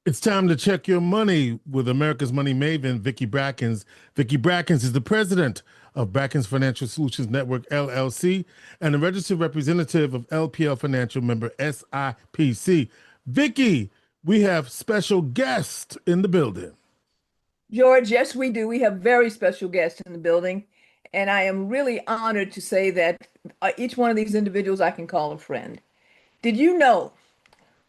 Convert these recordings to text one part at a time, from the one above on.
It's time to check your money with America's Money Maven, Vicki Brackens. Vicki Brackens is the president of Brackens Financial Solutions Network, LLC, and a registered representative of LPL Financial member SIPC. Vicki, we have special guests in the building. George, yes, we do. We have very special guests in the building, and I am really honored to say that each one of these individuals I can call a friend. Did you know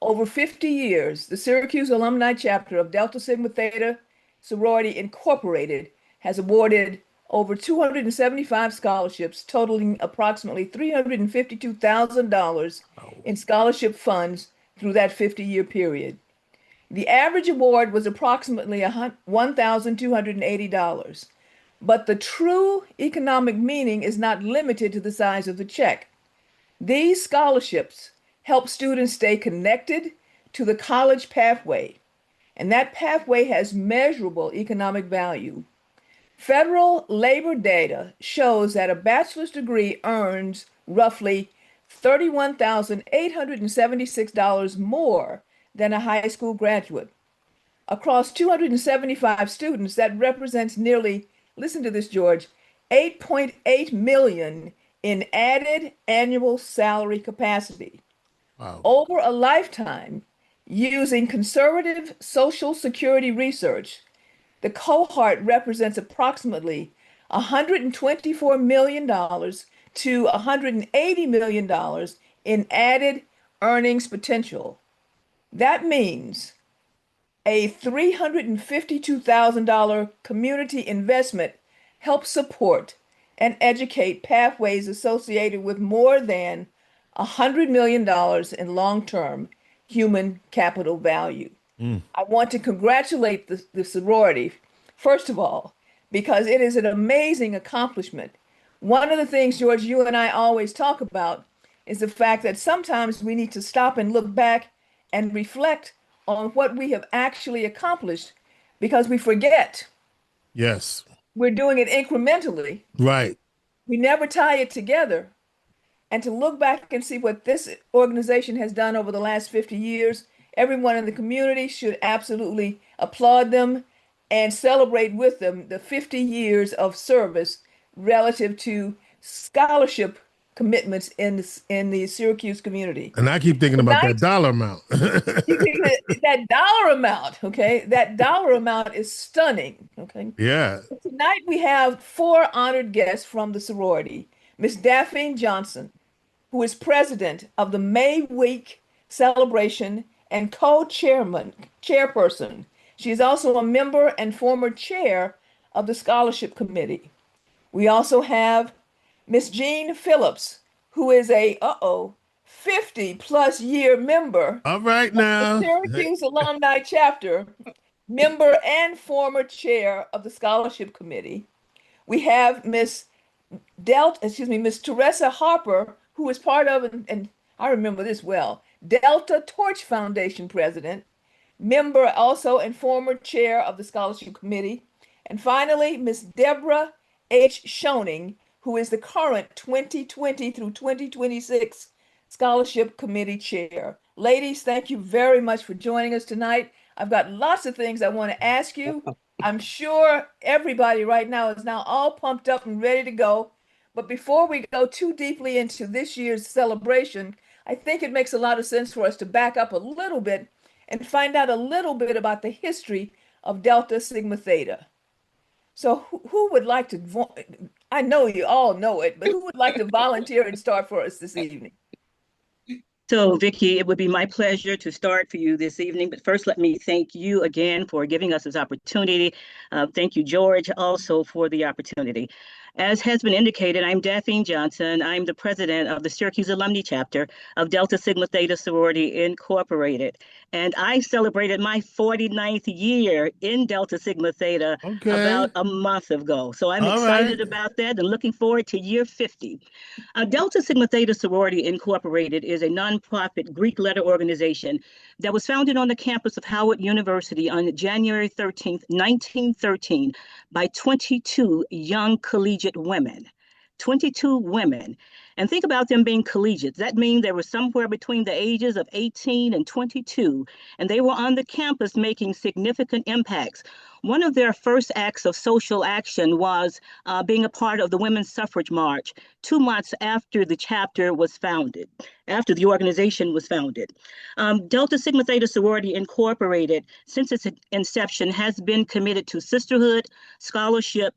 over 50 years, the Syracuse Alumni chapter of Delta Sigma Theta Sorority Incorporated has awarded over 275 scholarships, totaling approximately $352,000 in scholarship funds through that 50-year period. The average award was approximately $1,280, but the true economic meaning is not limited to the size of the check. These scholarships help students stay connected to the college pathway, and that pathway has measurable economic value. Federal labor data shows that a bachelor's degree earns roughly $31,876 more than a high school graduate. Across 275 students, that represents nearly, listen to this, George, 8.8 million in added annual salary capacity. Wow. Over a lifetime, using conservative Social Security research, the cohort represents approximately $124 million to $180 million in added earnings potential. That means a $352,000 community investment helps support and educate pathways associated with more than $100 million in long-term human capital value. I want to congratulate the sorority, first of all, because it is an amazing accomplishment. One of the things, George, you and I always talk about is the fact that sometimes we need to stop and look back and reflect on what we have actually accomplished because we forget. Yes. We're doing it incrementally. Right. We never tie it together. And to look back and see what this organization has done over the last 50 years, everyone in the community should absolutely applaud them and celebrate with them the 50 years of service relative to scholarship commitments in the Syracuse community. And I keep thinking about that Tonight, dollar amount. you think that dollar amount, okay? That dollar amount is stunning, okay? Yeah. Tonight we have four honored guests from the sorority. Miss Daphne Johnson, who is president of the May Week celebration and chairperson. She is also a member and former chair of the scholarship committee. We also have Miss Jean Phillips, who is a 50 plus year member All right of the now. Syracuse Alumni chapter, member and former chair of the scholarship committee. We have Miss Teresa Harper, who is part of, and I remember this well, Delta Torch Foundation president, member also and former chair of the scholarship committee. And finally, Miss Deborah H. Schoening, who is the current 2020 through 2026 scholarship committee chair. Ladies, thank you very much for joining us tonight. I've got lots of things I want to ask you. I'm sure everybody right now is now all pumped up and ready to go. But before we go too deeply into this year's celebration, I think it makes a lot of sense for us to back up a little bit and find out a little bit about the history of Delta Sigma Theta. So who would like to, I know you all know it, but who would like to volunteer and start for us this evening? So, Vicki, it would be my pleasure to start for you this evening. But first, let me thank you again for giving us this opportunity. Thank you, George, also for the opportunity. As has been indicated, I'm Daphne Johnson. I'm the president of the Syracuse Alumni chapter of Delta Sigma Theta Sorority Incorporated. And I celebrated my 49th year in Delta Sigma Theta about a month ago. So I'm excited about that and looking forward to year 50. Delta Sigma Theta Sorority Incorporated is a nonprofit Greek letter organization that was founded on the campus of Howard University on January 13th, 1913, by 22 young collegiate women. 22 women. And think about them being collegiates. That means they were somewhere between the ages of 18 and 22, and they were on the campus making significant impacts. One of their first acts of social action was being a part of the Women's Suffrage March 2 months after the chapter was founded, after the organization was founded. Delta Sigma Theta Sorority Incorporated, since its inception, has been committed to sisterhood, scholarship,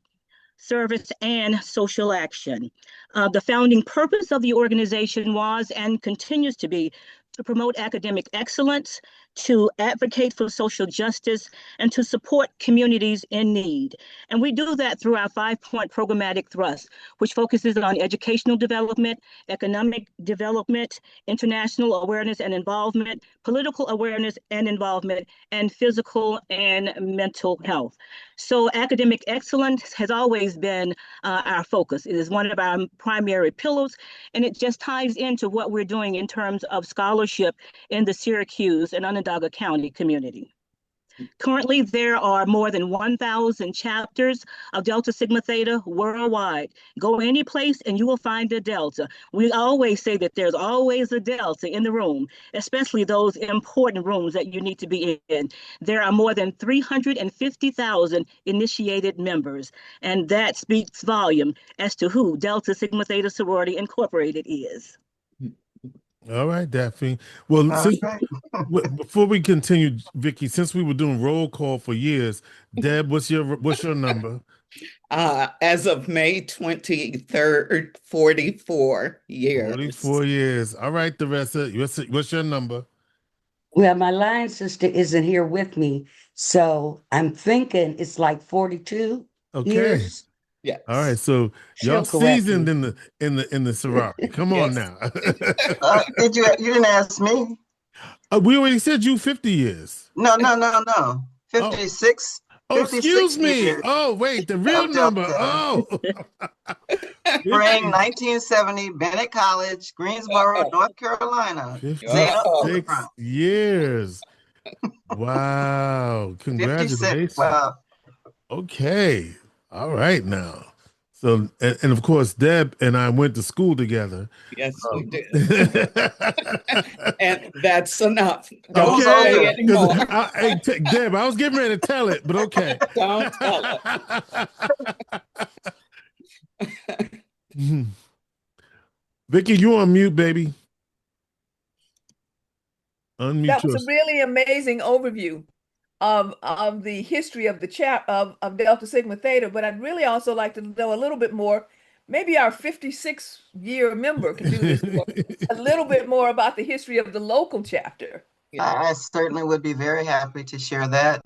service, and social action. The founding purpose of the organization was and continues to be to promote academic excellence, to advocate for social justice, and to support communities in need. And we do that through our 5-point programmatic thrust, which focuses on educational development, economic development, international awareness and involvement, political awareness and involvement, and physical and mental health. So academic excellence has always been our focus. It is one of our primary pillars, and it just ties into what we're doing in terms of scholarship in the Syracuse and Onondaga County community. Currently, there are more than 1,000 chapters of Delta Sigma Theta worldwide. Go any place and you will find a Delta. We always say that there's always a Delta in the room, especially those important rooms that you need to be in. There are more than 350,000 initiated members, and that speaks volume as to who Delta Sigma Theta Sorority Incorporated is. All right, Daphne. Well, before we continue, Vicki, since we were doing roll call for years, Deb, what's your number? As of May 23rd, 44 years. 44 years. All right, Teresa, what's your number? Well, my line sister isn't here with me, so I'm thinking it's like 42 years. Yes. All right, so y'all seasoned in the sorority. Come on now. You didn't ask me. We already said you 50 years. No. 56. Oh, 56 excuse me. years. Oh, wait, the real number. Oh. Spring 1970, Bennett College, Greensboro, North Carolina. 56 years. Wow. Congratulations. 56. Wow. Okay. All right now. So, and of course, Deb and I went to school together. Yes, we did. And that's enough. Don't say it anymore. Deb, I was getting ready to tell it, but okay. Don't tell it. Vicki, you on mute, baby. Unmute that was a really amazing overview of the history of the of Delta Sigma Theta, but I'd really also like to know a little bit more. Maybe our 56-year member can do this a little bit more about the history of the local chapter. I certainly would be very happy to share that.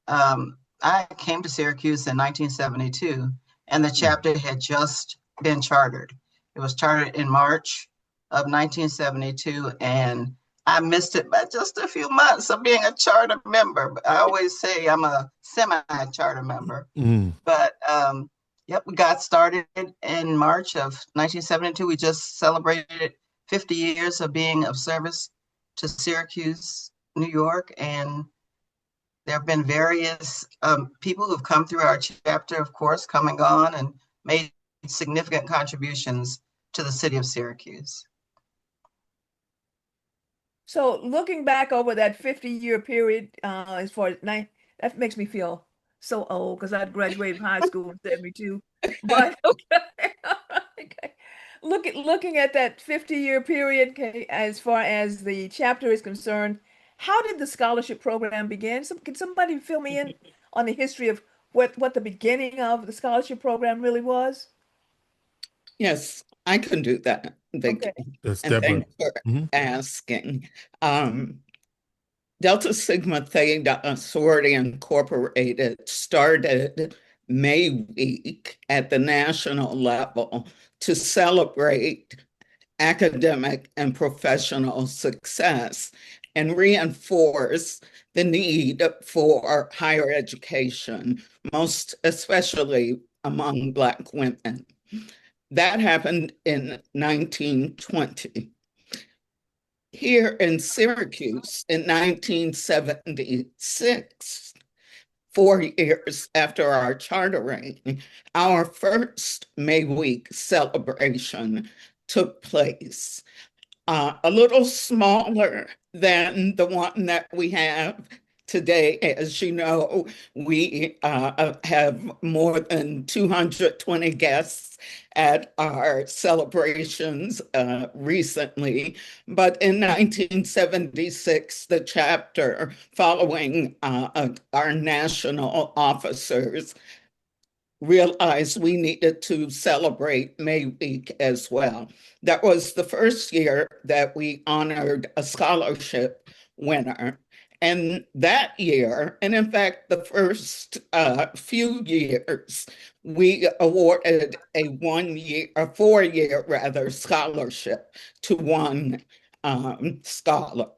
I came to Syracuse in 1972, and the chapter had just been chartered. It was chartered in March of 1972, and I missed it by just a few months of being a charter member. I always say I'm a semi-charter member. But yep, we got started in March of 1972. We just celebrated 50 years of being of service to Syracuse, New York. And there have been various people who've come through our chapter, of course, come and gone, and made significant contributions to the city of Syracuse. So looking back over that 50-year period, as far as that makes me feel so old because I graduated high school in 72. But okay. Looking at that 50-year period, okay, as far as the chapter is concerned, how did the scholarship program begin? Can somebody fill me in on the history of what the beginning of the scholarship program really was? Yes, I can do that, Vicki. Okay. That's and thanks for asking. Delta Sigma Theta Sorority Incorporated started May Week at the national level to celebrate academic and professional success and reinforce the need for higher education, most especially among Black women. That happened in 1920. Here in Syracuse in 1976, 4 years after our chartering, our first May Week celebration took place. A little smaller than the one that we have today. As you know, we have more than 220 guests at our celebrations recently. But in 1976, the chapter, following our national officers, realized we needed to celebrate May Week as well. That was the first year that we honored a scholarship winner. And that year, and in fact, the first few years, we awarded a 4-year rather, scholarship to one scholar.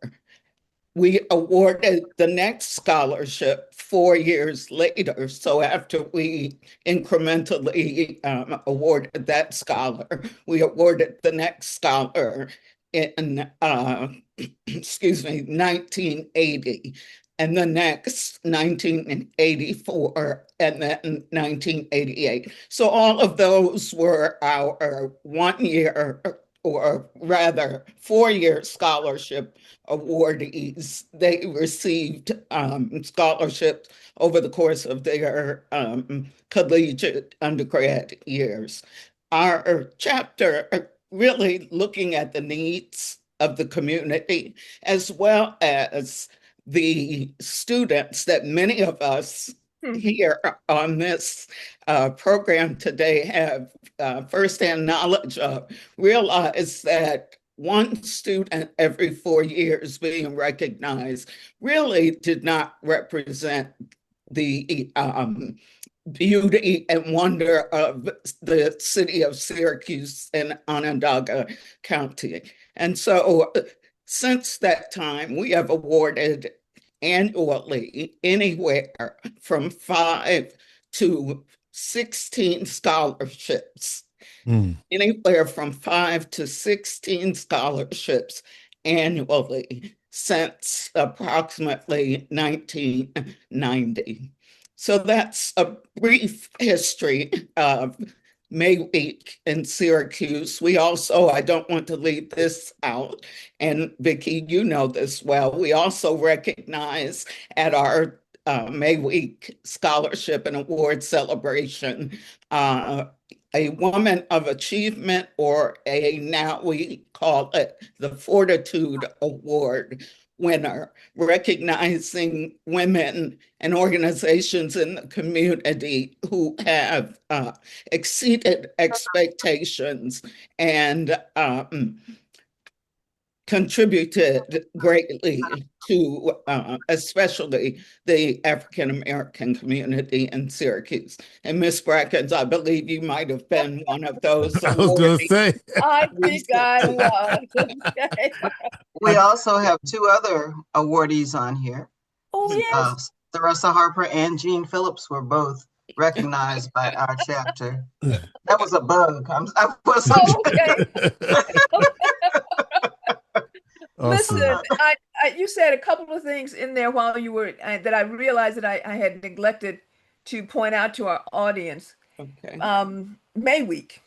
We awarded the next scholarship 4 years later. So after we incrementally awarded that scholar, we awarded the next scholar in, 1980, and the next 1984, and then 1988. So all of those were our 1-year, or rather 4-year scholarship awardees. They received scholarships over the course of their collegiate undergrad years. Our chapter really looking at the needs of the community, as well as the students that many of us here on this program today have firsthand knowledge of, realize that one student every 4 years being recognized really did not represent the beauty and wonder of the city of Syracuse in Onondaga County. And so since that time, we have awarded annually anywhere from 5 to 16 scholarships. Anywhere from 5 to 16 scholarships annually since approximately 1990. So that's a brief history of May Week in Syracuse. We also, I don't want to leave this out, and Vicki, you know this well, we also recognize at our May Week Scholarship and Award celebration a Woman of Achievement, or now we call it the Fortitude Award winner, recognizing women and organizations in the community who have exceeded expectations and contributed greatly to especially the African-American community in Syracuse. And Ms. Brackens, I believe you might have been one of those. I was going to say. I think I was. We also have 2 other awardees on here. Oh, yes. Theresa Harper and Jean Phillips were both recognized by our chapter. That was a bug. I wasn't. Okay. Awesome. Listen, you said a couple of things in there while you were, that I realized that I had neglected to point out to our audience. Okay. May Week.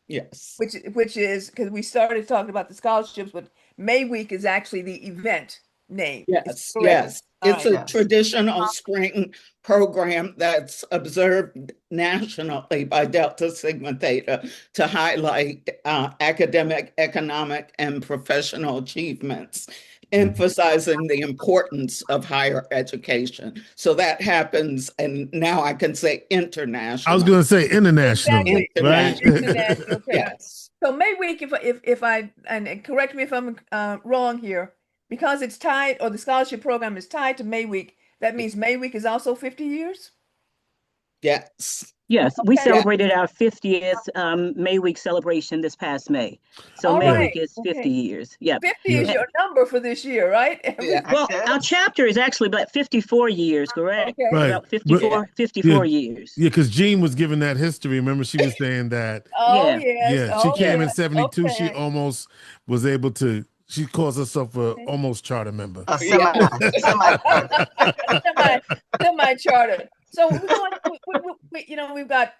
Yes. Which is, because we started talking about the scholarships, but May Week is actually the event name. Yes, yes. It's a traditional spring program that's observed nationally by Delta Sigma Theta to highlight academic, economic, and professional achievements, emphasizing the importance of higher education. So that happens, and now I can say international. I was going to say international, exactly. right? International. Okay. Yes. So May Week, if I, and correct me if I'm wrong here, because it's tied, or the scholarship program is tied to May Week, that means May Week is also 50 years? Yes. Yes, we Okay. celebrated our 50th May Week celebration this past May. So All May right. Week is 50 years. Yeah. 50 is your number for this year, right? Yeah. Well, our chapter is actually about 54 years, correct? Okay. Right. About 54 years. Yeah, because Jean was giving that history. Remember, she was saying that. Oh, Yeah. yes. Yeah, she Oh, came in yes. 72. Okay. She almost was able to. She calls herself a almost charter member. A semi-charter. Semi-chartered. So we're going, we've got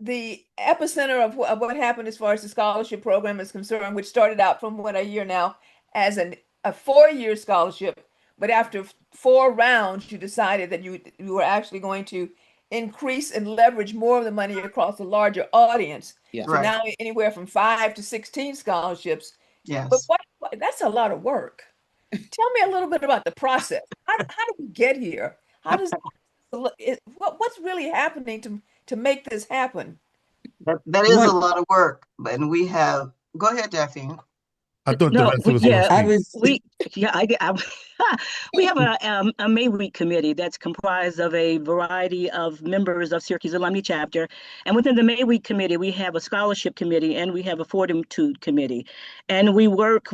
the epicenter of what happened as far as the scholarship program is concerned, which started out from what I hear now as a 4-year scholarship. But after 4 rounds, you decided that you were actually going to increase and leverage more of the money across a larger audience. Yeah. So Right. now anywhere from 5 to 16 scholarships. But Yes. that's a lot of work. Tell me a little bit about the process. How do we get here? How does what's really happening to make this happen? That is a One, lot of work. And we have, go ahead, Daphne. I thought No, Vanessa was going to I speak. was, we have a May Week committee that's comprised of a variety of members of Syracuse Alumni chapter, and within the May Week committee, we have a scholarship committee and we have a fortitude committee, and we work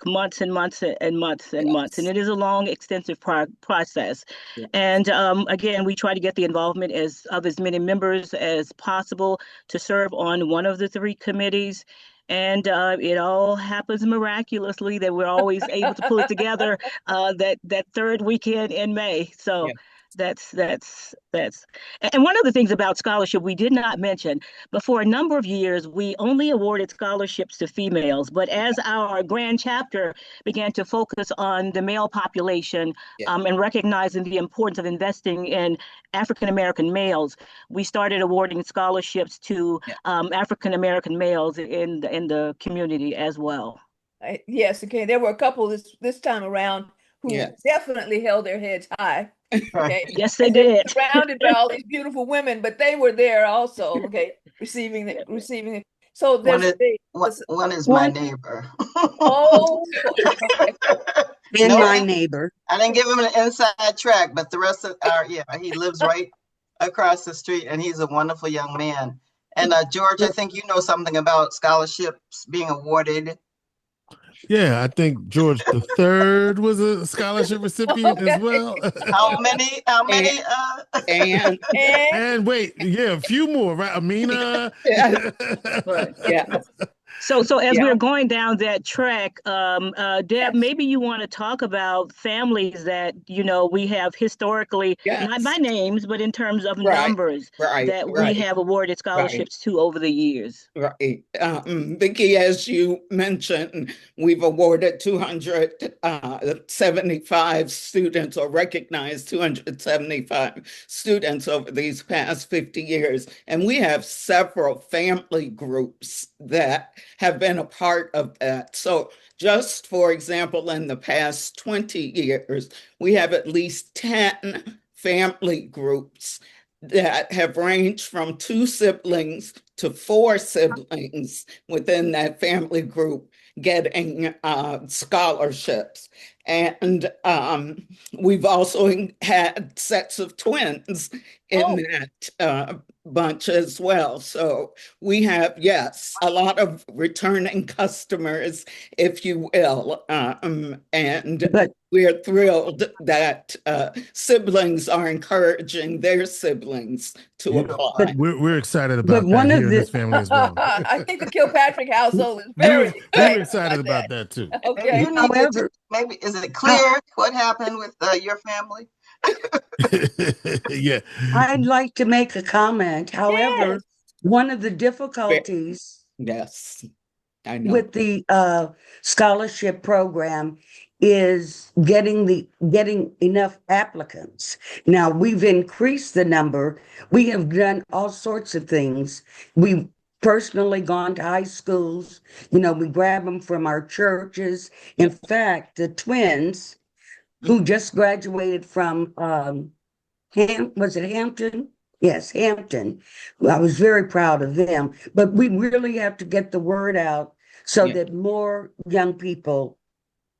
months and months and months and months, and Yes. it is a long, extensive process. Yeah. And again, we try to get the involvement of as many members as possible to serve on one of the 3 committees. And it all happens miraculously that we're always able to pull it together that 3rd weekend in May. So Yeah. that's and one of the things about scholarship we did not mention, but for a number of years we only awarded scholarships to females. But as our grand chapter began to focus on the male population, Yeah. and recognizing the importance of investing in African American males, we started awarding scholarships to Yeah. African American males in the community as well. Yes, okay. There were a couple this time around who Yes. definitely held their heads high. Okay. Yes, they As they were did. surrounded by all these beautiful women, but they were there also, okay, receiving it. So One is, they one is my one neighbor. oh okay. in No, my neighbor. I didn't give him an inside track, but the rest of our, yeah, he lives right across the street and he's a wonderful young man. And George, I think you know something about scholarships being awarded. Yeah, I think George the Third was a scholarship recipient as Okay. well. How many, And And And wait, yeah, a few more, right? Amina. yeah, Right. yeah, So as yeah, we're going down that track, Deb, yes. maybe you want to talk about families that, we have historically, not by yes. names, but in terms of Right, numbers right, that we right, have awarded right. scholarships to over the years. Right. Vicki, as you mentioned, we've awarded 275 students or recognized 275 students over these past 50 years. And we have several family groups that have been a part of that. So just for example, in the past 20 years, we have at least 10 family groups that have ranged from 2 siblings to 4 siblings within that family group getting scholarships. And we've also had sets of twins in that bunch as well. So we have, yes, a lot of returning customers, if you will. And But we're thrilled that siblings are encouraging their siblings to apply. We're excited but about that one of here in this the family as well. I think the Kilpatrick household is We very were we were excited excited about about that too. that. maybe Okay. you need however, maybe, is it I, clear what happened with your family? Yeah. I'd like to make a comment. Yes. However, one of the difficulties Yes, I know. with the scholarship program is getting enough applicants. Now we've increased the number. We have done all sorts of things. We've personally gone to high schools. We grab them from our churches. In fact, the twins who just graduated from was it Hampton? Yes, Hampton. I was very proud of them. But we really have to get the word out so Yeah. that more young people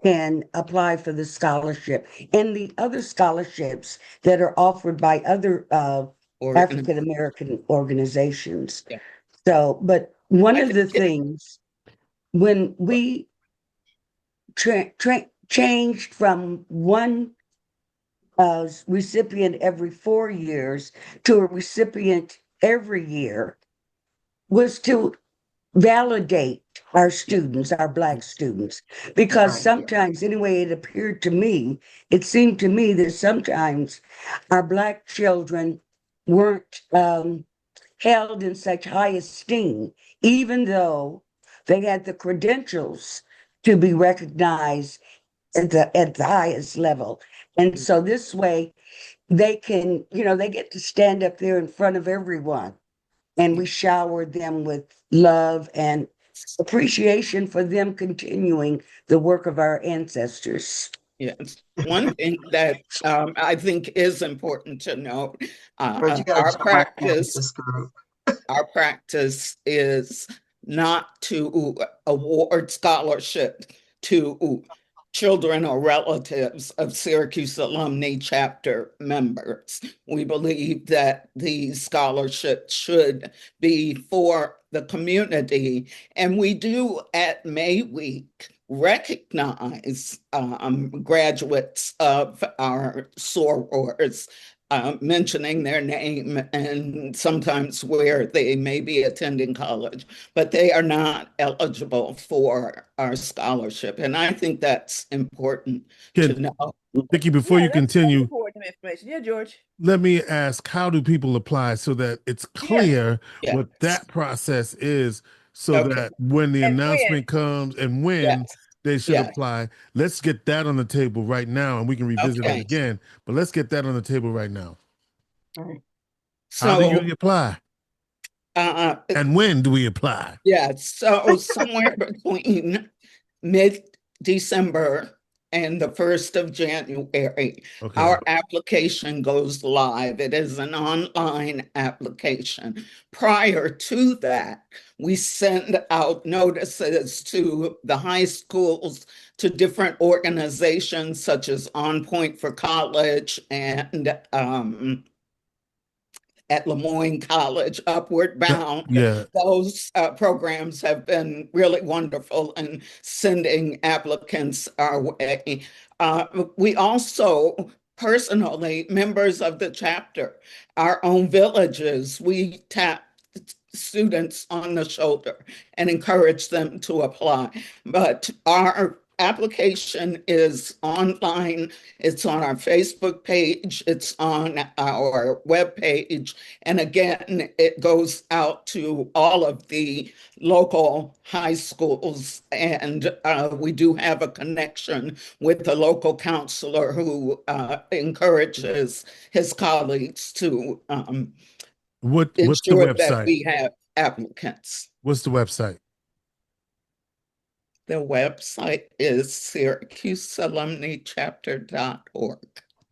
can apply for the scholarship and the other scholarships that are offered by other Or African American organizations. yeah. So, but one I of the think things when we changed from one recipient every 4 years to a recipient every year was to validate our students, our Black students, because Right. sometimes, anyway, it seemed to me that sometimes our Black children weren't held in such high esteem, even though they had the credentials to be recognized at the highest level. And so this way they can, they get to stand up there in front of everyone, and we shower them with love and appreciation for them continuing the work of our ancestors. Yes. One thing that I think is important to note, But you got to show my hand with this group. our practice is not to award scholarship to children or relatives of Syracuse Alumnae chapter members. We believe that these scholarships should be for the community. And we do at May Week recognize graduates of our sorors, mentioning their name and sometimes where they may be attending college, but they are not eligible for our scholarship. And I think that's important to know. Vicki, before you that's continue, important information. Yeah, George. let me ask, how do people apply so that it's clear Yes. what that process is, so Okay. that when the And announcement comes and when Yes. they should Yes. apply? Let's get that on the table right now, and we can revisit Okay. it again, but let's get that on the table right now. Right. How do So, you apply? And when do we apply? yes, so somewhere between mid-December and the 1st of January, Okay. our application goes live. It is an online application. Prior to that, we send out notices to the high schools, to different organizations such as On Point for College and at Lemoyne College, Upward Bound. Yeah. Those programs have been really wonderful in sending applicants our way. We also, personally, members of the chapter, our own villages, we tap students on the shoulder and encourage them to apply. But our application is online. It's on our Facebook page. It's on our webpage. And again, it goes out to all of the local high schools. And we do have a connection with the local counselor who encourages his colleagues to What's the ensure that website? we have applicants. What's the website? The website is syracusealumnichapter.org.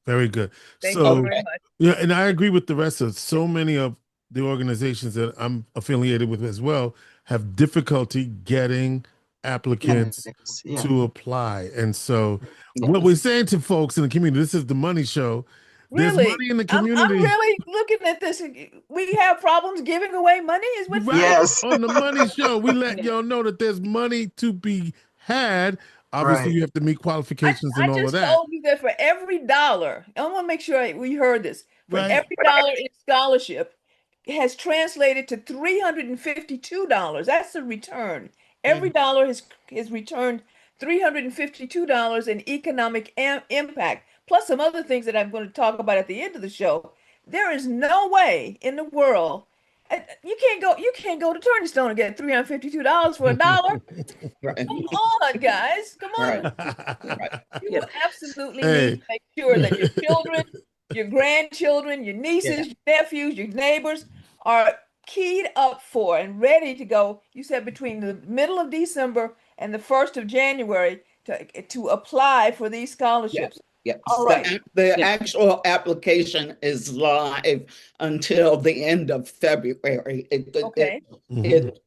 Very good. Thank you So, very much. yeah, and I agree with the rest of so many of the organizations that I'm affiliated with as well have difficulty getting applicants Yeah. to apply. And so Yes. what we're saying to folks in the community, this is the money show. There's Really, money in the I'm community. really looking at this. We have problems giving away money, is what? Right. Yes. On the money show, we let y'all know that there's money to be had. Obviously, Right. you have to meet qualifications I and all of just that. told you that for every dollar, I want to make sure we heard this. For Right. every dollar in scholarship, it has translated to $352. That's the return. Every dollar has returned $352 in economic impact, plus some other things that I'm going to talk about at the end of the show. There is no way in the world you can't go to Turning Stone and get $352 for a dollar. Right. Come on, guys. Come on. Right. You absolutely Hey. need to make sure that your children, your grandchildren, your nieces, your nephews, your neighbors are keyed up for and ready to go. You said between the middle of December and the 1st of January to apply for these scholarships. Yes. All right. The actual application is live until the end of February. Okay.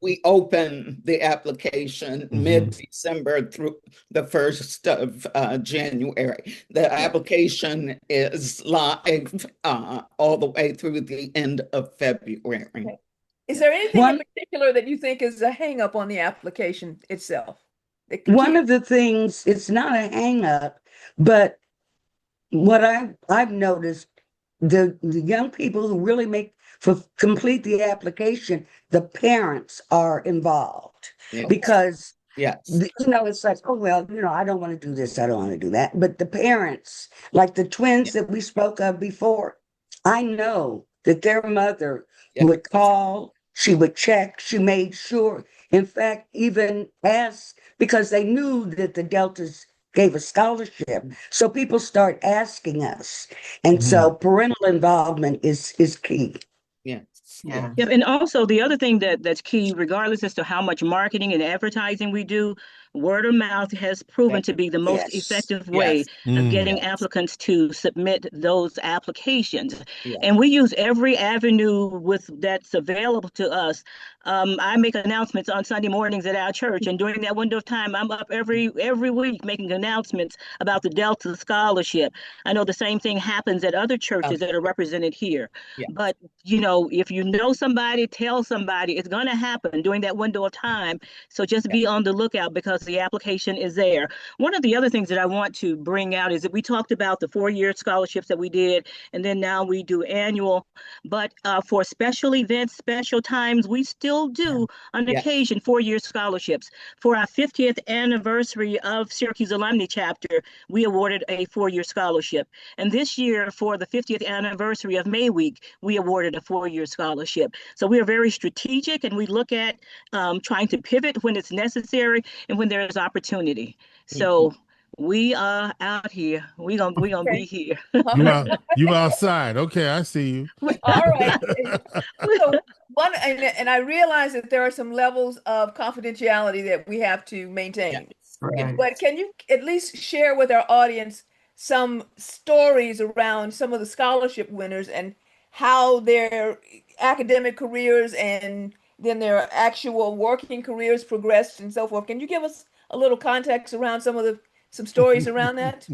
We open the application mid-December through the 1st of January. The application is live all the way through the end of February. Okay. Is there anything in particular that you think is a hang up on the application itself? One of the things, it's not a hang up, but what I've noticed, the young people who really make for complete the application, the parents are involved Yeah. because Yes. it's like, oh, well, I don't want to do this, I don't want to do that. But the parents, like the twins that we spoke of before, I know that their mother Yeah. would call, she would check, she made sure, in fact, even asked, because they knew that the Deltas gave a scholarship. So people start asking us. And so parental involvement is key. Yes. Yeah. Yep, and also the other thing that's key, regardless as to how much marketing and advertising we do, word of mouth has proven to be the most Yes. effective way Yes. of getting Yes. applicants to submit those applications. Yeah. And we use every avenue that's available to us. I make announcements on Sunday mornings at our church, and during that window of time, I'm up every week making announcements about the Delta Scholarship. I know the same thing happens at other churches that are represented here. Yeah. But if you know somebody, tell somebody. It's going to happen during that window of time. So just be on the lookout because the application is there. One of the other things that I want to bring out is that we talked about the 4-year scholarships that we did, and then now we do annual. But for special events, special times, we still do on occasion 4-year scholarships. For our 50th anniversary of Syracuse Alumnae chapter, we awarded a 4-year scholarship. And this year, for the 50th anniversary of May Week, we awarded a 4-year scholarship. So we are very strategic, and we look at trying to pivot when it's necessary and when there is opportunity. So we are out here. We gonna be here. You outside. Okay, I see you. All right. So and I realize that there are some levels of confidentiality that we have to maintain. Right. But can you at least share with our audience some stories around some of the scholarship winners and how their academic careers and then their actual working careers progressed and so forth? Can you give us a little context around some stories around that?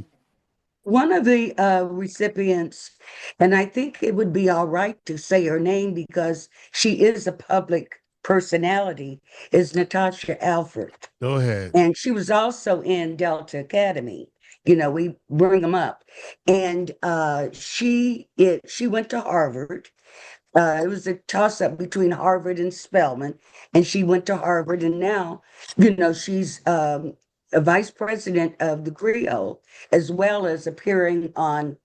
One of the recipients, and I think it would be all right to say her name because she is a public personality, is Natasha Alford. Go ahead. And she was also in Delta Academy. We bring them up. And she went to Harvard. It was a toss-up between Harvard and Spelman, and she went to Harvard, and now, she's a vice president of the Griot, as well as appearing on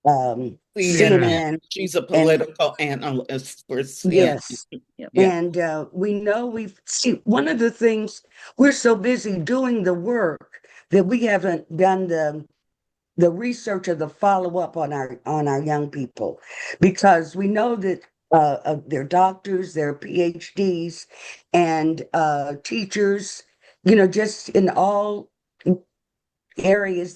CNN. She's a political analyst for CNN. Yes. Yep. And we know one of the things, we're so busy doing the work that we haven't done the research or the follow-up on our young people, because we know that they're doctors, they're PhDs, and teachers, just in all some areas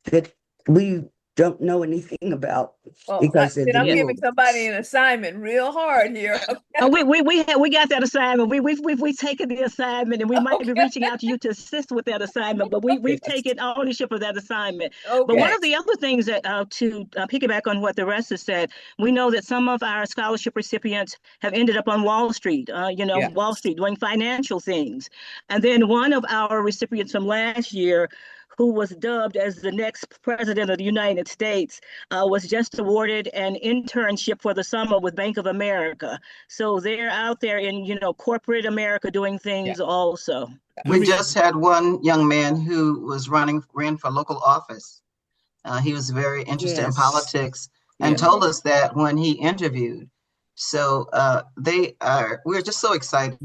that we don't know anything about because then I'm giving somebody an assignment real hard here. Oh, we got that assignment. We've taken the assignment, and we might be reaching out to you to assist with that assignment. But we've taken ownership of that assignment. Okay. But one of the other things that to piggyback on what the rest has said, we know that some of our scholarship recipients have ended up on Wall Street. Wall Street doing financial things, and then one of our recipients from last year, who was dubbed as the next president of the United States, was just awarded an internship for the summer with Bank of America. So they're out there in, corporate America doing things also. We just had one young man who ran for local office. He was very interested in politics and told us that when he interviewed. So we're just so excited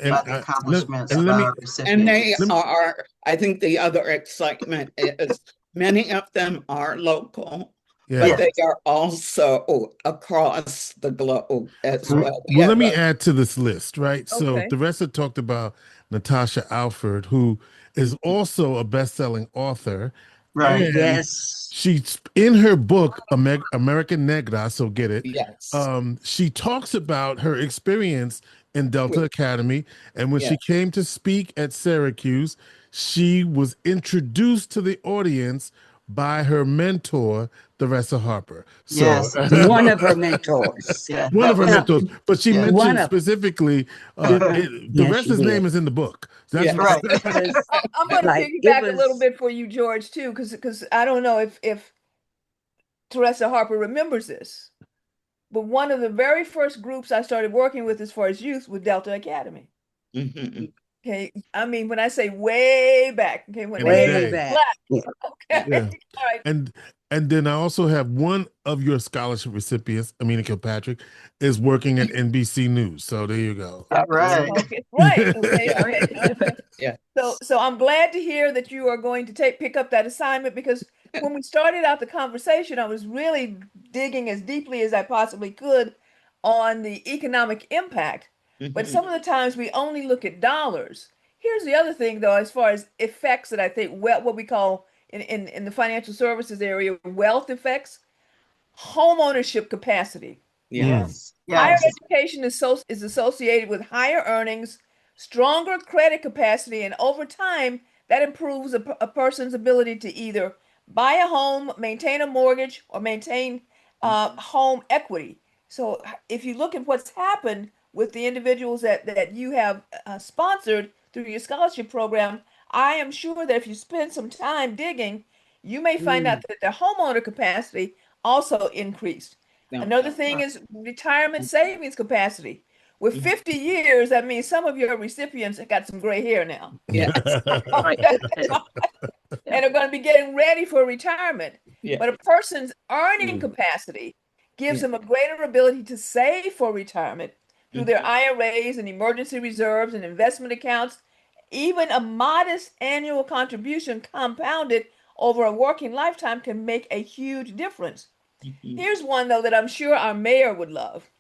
about the accomplishments of our recipients. And they are, I think the other excitement is many of them are local, but they are also across the globe as well. Well, let me add to this list, right? Okay. So the rest have talked about Natasha Alford, who is also a best-selling author. Right. And yes. She's in her book, American Negra, so get it. Yes. She talks about her experience in Delta Academy. And when she came to speak at Syracuse, she was introduced to the audience by her mentor, Theresa Harper. So, yes. One of her mentors. One of her mentors. But she mentioned specifically, Theresa's name is in the book. That's right. I'm going to piggyback a little bit for you, George, too, because I don't know if Theresa Harper remembers this. but one of the very first groups I started working with as far as youth was Delta Academy. Mhm. Okay, I mean, when I say way back, okay, when In the they Way day. back. black, Yeah. okay, Yeah. all right. And then I also have one of your scholarship recipients, Amina Kilpatrick, is working at NBC News. So there you go. All right. Okay, right. Okay, okay, okay. Yeah. So I'm glad to hear that you are going to pick up that assignment, because when we started out the conversation, I was really digging as deeply as I possibly could on the economic impact. But Mhm. some of the times we only look at dollars. Here's the other thing, though, as far as effects that I think, well, what we call in the financial services area, wealth effects, home ownership capacity. Yes. Higher Yes. education is associated with higher earnings, stronger credit capacity, and over time, that improves a person's ability to either buy a home, maintain a mortgage, or maintain home equity. So, if you look at what's happened with the individuals that you have sponsored through your scholarship program, I am sure that if you spend some time digging, you may find out that their homeowner capacity also increased. No. Another thing is retirement savings capacity. With 50 years, that means some of your recipients have got some gray hair now. Yes. Right. And are going to be getting ready for retirement. Yeah. But a person's earning capacity gives Yeah. them a greater ability to save for retirement through their IRAs and emergency reserves and investment accounts. Even a modest annual contribution compounded over a working lifetime can make a huge difference. Mhm. Here's one, though, that I'm sure our mayor would love: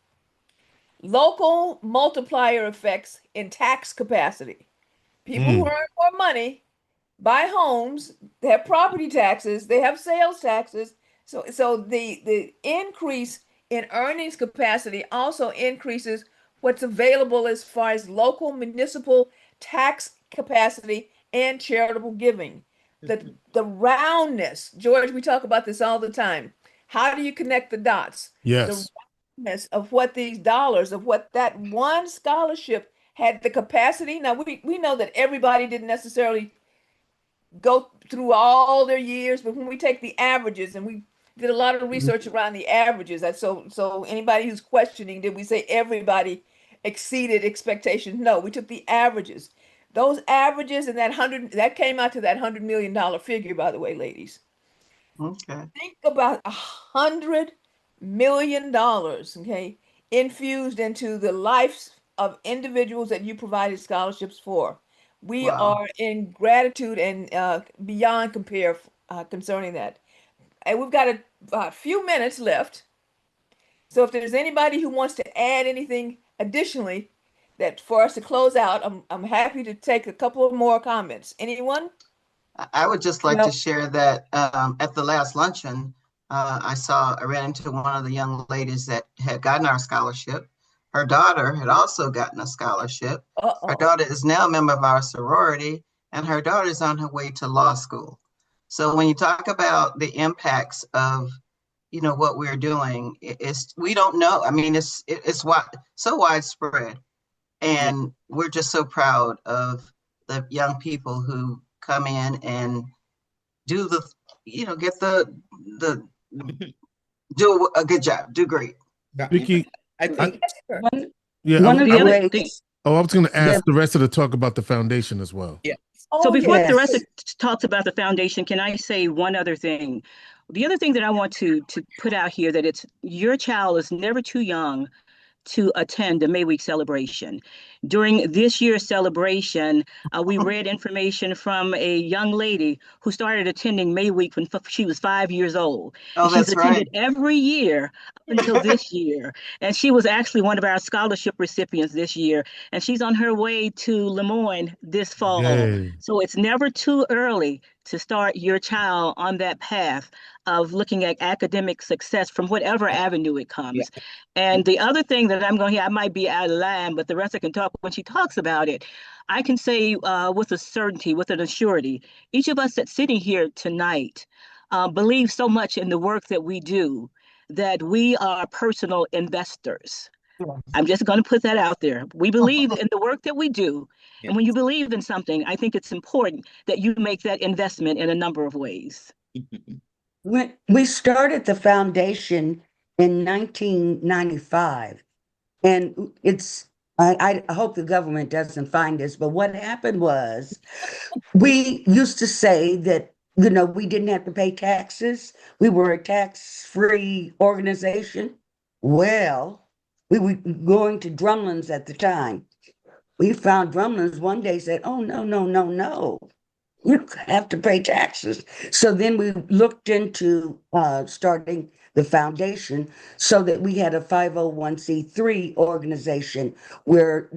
local multiplier effects in tax capacity. People who earn more money buy homes, they have property taxes, they have sales taxes. So the increase in earnings capacity also increases what's available as far as local municipal tax capacity and charitable giving. The roundness, George, we talk about this all the time. How do you connect the dots? The Yes. roundness of what these dollars, of what that one scholarship had the capacity. Now we know that everybody didn't necessarily go through all their years, but when we take the averages, and we did a lot of research around the averages, that so anybody who's questioning, did we say everybody exceeded expectations? No, we took the averages. Those averages and that came out to that $100 million figure, by the way, ladies. Okay. Think about $100 million, okay, infused into the lives of individuals that you provided scholarships for. We Wow. are in gratitude and beyond compare concerning that. And we've got a few minutes left. So if there's anybody who wants to add anything additionally that for us to close out, I'm happy to take a couple of more comments. Anyone? I would just like to Well, share that at the last luncheon, I ran into one of the young ladies that had gotten our scholarship. Her daughter had also gotten a scholarship. Her Uh-oh. daughter is now a member of our sorority, and her daughter is on her way to law school. So when you talk about the impacts of, what we're doing, we don't know. I mean, it's so widespread, and we're just so proud of the young people who come in and do get the do a good job, do great. Vicky, I think Yes, sir. one, yeah, one of The the other ways thing, I was going to ask that, the rest of the talk about the foundation as well. yeah. so Oh, before yes. the rest yes, talks about the foundation, can I say one other thing? The other thing that I want to put out here, that it's your child is never too young to attend the May Week celebration. During this year's celebration, we read information from a young lady who started attending May Week when she was 5 years old. Oh, And she's that's right. attended every year up until this year. And she was actually one of our scholarship recipients this year. And she's on her way to Lemoyne this fall. Yay. So it's never too early to start your child on that path of looking at academic success from whatever avenue it comes. Yeah. And the other thing that I'm going to hear, I might be out of line, but the rest I can talk when she talks about it. I can say with a certainty, with an assurity, each of us that's sitting here tonight believe so much in the work that we do that we are personal investors. I'm just going to put that out there. We believe in the work that we do. Yeah. And when you believe in something, I think it's important that you make that investment in a number of ways. when we started the foundation in 1995. And I hope the government doesn't find this, but what happened was we used to say that, we didn't have to pay taxes. We were a tax-free organization. Well, we were going to Drumlins at the time. We found Drumlins one day said, oh, no, no, no, no. You have to pay taxes. So then we looked into starting the foundation so that we had a 501c3 organization where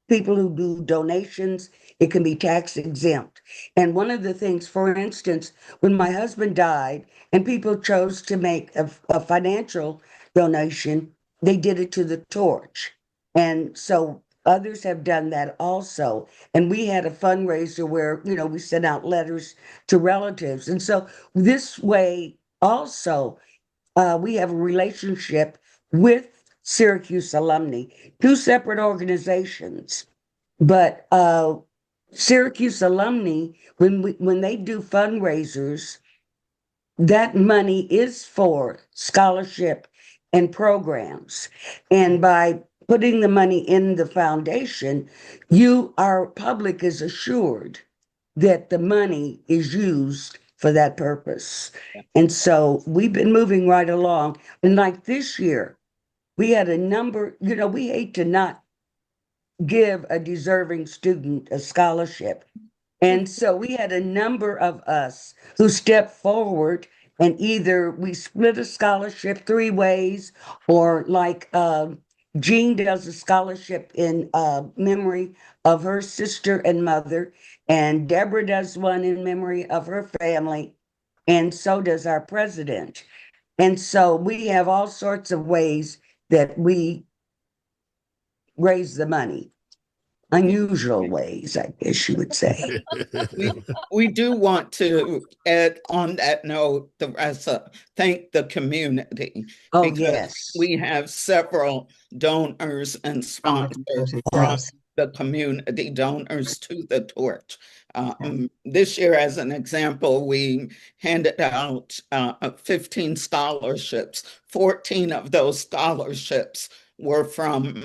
people who do donations, it can be tax exempt. And one of the things, for instance, when my husband died and people chose to make a financial donation, they did it to the torch. And so others have done that also. And we had a fundraiser where, we sent out letters to relatives. And so this way also, we have a relationship with Syracuse Alumni, two separate organizations. But Syracuse Alumni, when they do fundraisers, that money is for scholarship and programs. And by putting the money in the foundation, our public is assured that the money is used for that purpose. And so we've been moving right along. And like this year, we had a number, we hate to not give a deserving student a scholarship. And so we had a number of us who stepped forward, and either we split a scholarship 3 ways, or like Jean does a scholarship in memory of her sister and mother, and Deborah does one in memory of her family, and so does our president. And so we have all sorts of ways that we raise the money. Unusual ways, I guess you would say. We do want to add on that note, thank the community. Oh, because yes. we have several donors and sponsors from the community, donors to the torch. This year, as an example, we handed out 15 scholarships. 14 of those scholarships were from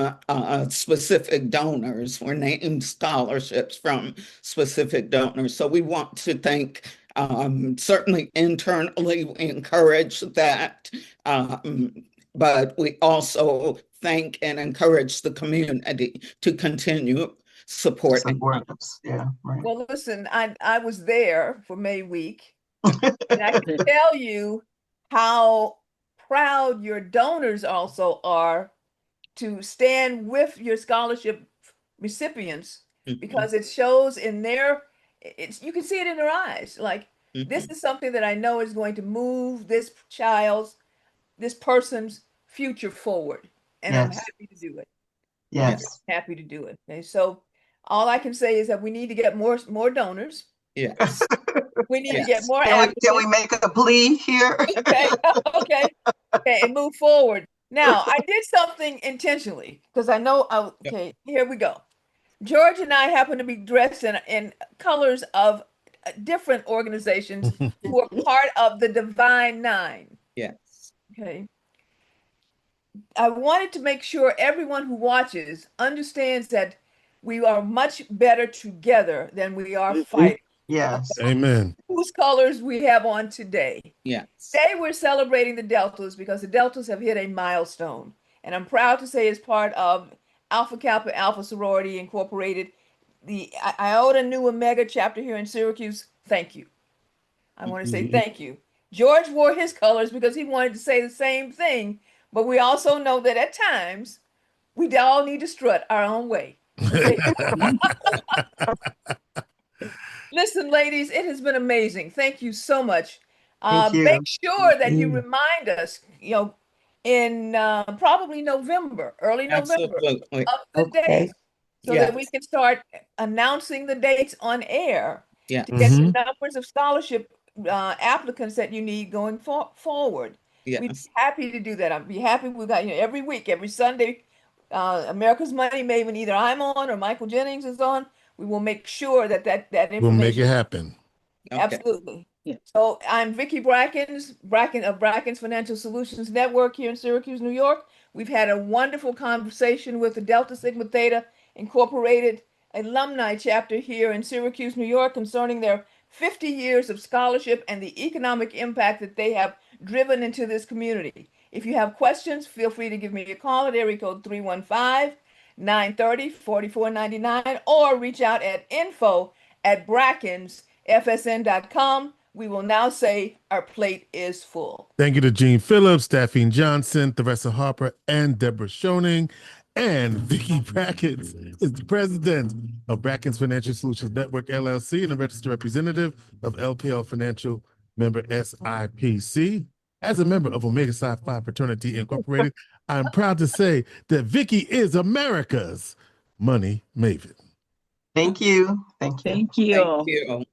specific donors, were named scholarships from specific donors. So we want to thank, certainly internally, we encourage that, but we also thank and encourage the community to continue supporting. Us. Yeah, right. Well, listen, I was there for May week, and I can tell you how proud your donors also are to stand with your scholarship recipients, because it shows in you can see it in their eyes. Like, this is something that I know is going to move this person's future forward. And I'm happy to do it. Yes. Happy to do it. Okay, so all I can say is that we need to get more donors. Yes. We need to get more Can we make a plea here? Okay, and move forward. Now, I did something intentionally because I know, okay, here we go. George and I happen to be dressed in colors of different organizations who are part of the Divine Nine. Yes. Okay. I wanted to make sure everyone who watches understands that we are much better together than we are fighting. Yes. Amen. Whose colors we have on today. Yes. Today we're celebrating the Deltas because the Deltas have hit a milestone. And I'm proud to say, as part of Alpha Kappa Alpha Sorority Incorporated, the Iota Nu Omega chapter here in Syracuse, thank you. I want to say thank you. George wore his colors because he wanted to say the same thing, but we also know that at times we all need to strut our own way. Okay? Listen, ladies, it has been amazing. Thank you so much. Make sure that you remind us, in probably November, early November, Absolutely. of the dates, so that we can start announcing the dates on air to get the numbers of scholarship applicants that you need going forward. Yes. We'd be happy to do that. I'd be happy. We got, every week, every Sunday, America's Money Maven, either I'm on or Michael Jennings is on. We will make sure that information. We'll make it happen. Absolutely. Yeah. So I'm Vicki Brackens, of Brackens Financial Solutions Network here in Syracuse, New York. We've had a wonderful conversation with the Delta Sigma Theta Incorporated alumni chapter here in Syracuse, New York, concerning their 50 years of scholarship and the economic impact that they have driven into this community. If you have questions, feel free to give me a call at area code 315-930-4499 or reach out at info@brackensfsn.com. We will now say our plate is full. Thank you to Gene Phillips, Daphne Johnson, Theresa Harper, and Deborah Schoening. And Vicki Brackens is the president of Brackens Financial Solutions Network, LLC, and a registered representative of LPL Financial member SIPC. As a member of Omega Psi Phi Fraternity Incorporated, I'm proud to say that Vicki is America's money maven. Thank you. Thank you. Thank you. Thank you.